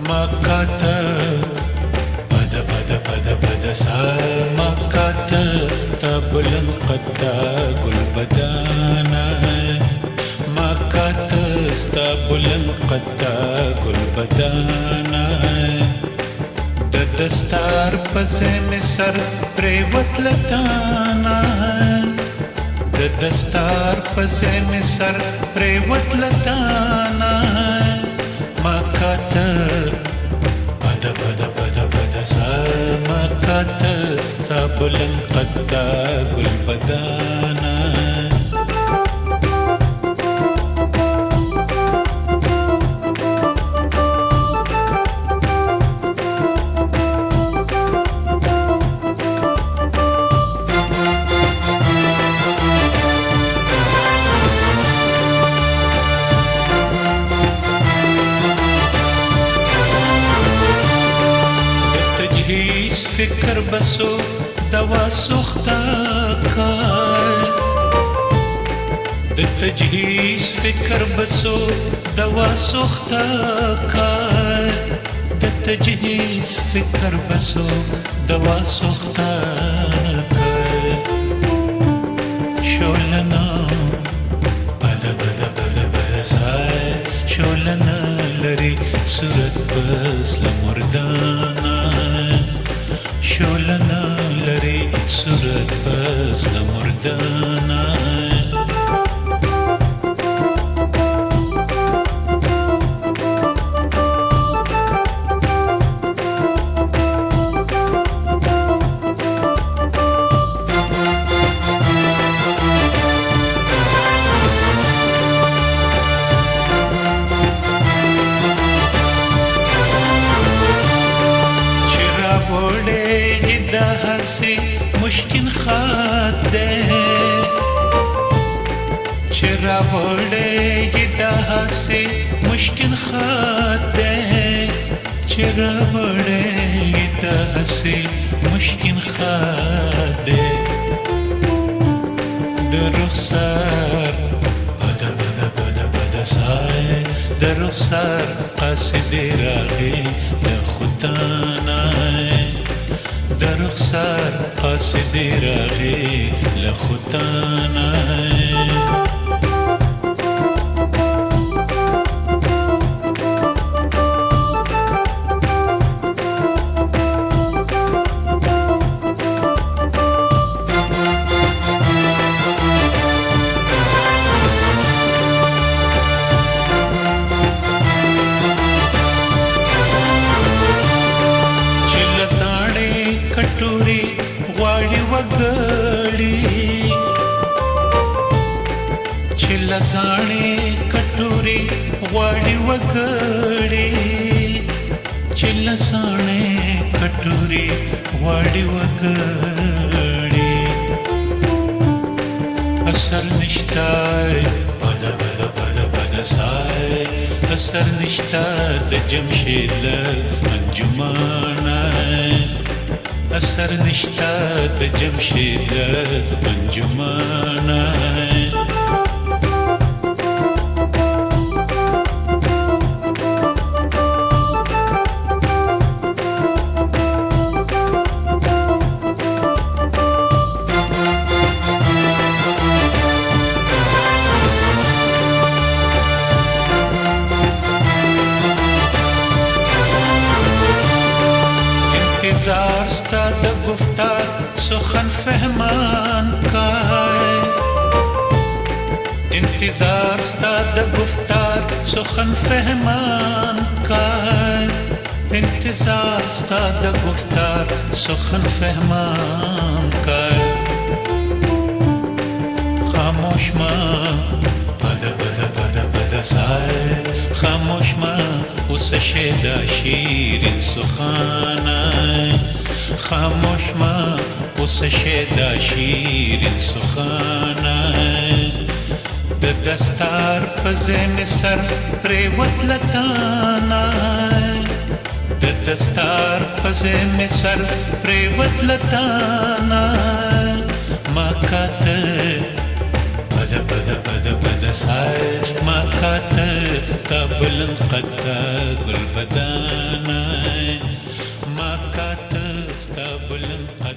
مكة بدا سا مكة تبلن قد قل بدانا مكة استبلن قد قل بدانا دستار پسن سر پریوت لتانا دستار پسن سر پریوت لتانا مکات بدا سا مکات سابلن قد گل بدانا فکر بسو دوا سوختا کار د تجهیز فکر بسو دوا سوختا کار د تجهیز فکر بسو دوا سوختا کار شولنا بدا سای شولنا لري صورت بس لمردانا شولنا لري صورت بس لمردانا مشکل خط ده چرا بوله ده سے مشکل خط ده چرا بوله ده سے مشکل خط ده در رخسار بدا سای در رخسار قصد راغی لخوتانا در رخسار قصد راغی لخوتانا کټوري غواړي وګړي چې لزانې کټوري غواړي وګړي چې لزانې کټوري غواړي وګړي اثر نشته بدا سای اثر نشته د جمشید له انجمانه اثر نشتا د جمشید انجمانا انتظار ستا د گفتار سخن فهمان کای انتظار ستا د گفتار سخن فهمان کای انتظار ستا د گفتار سخن فهمان کای خاموش ما بدا سای خاموش ما اوس شیدا شیرین سخانه خاموش ما اوس شیدا شیرین سخانه د دستار په زین سر پریوت لتانا د دستار په زین سر پریوت لتانا مکات بدا ساي ما كاتب تبلن قد قل بدانا ما كاتب تبلن قد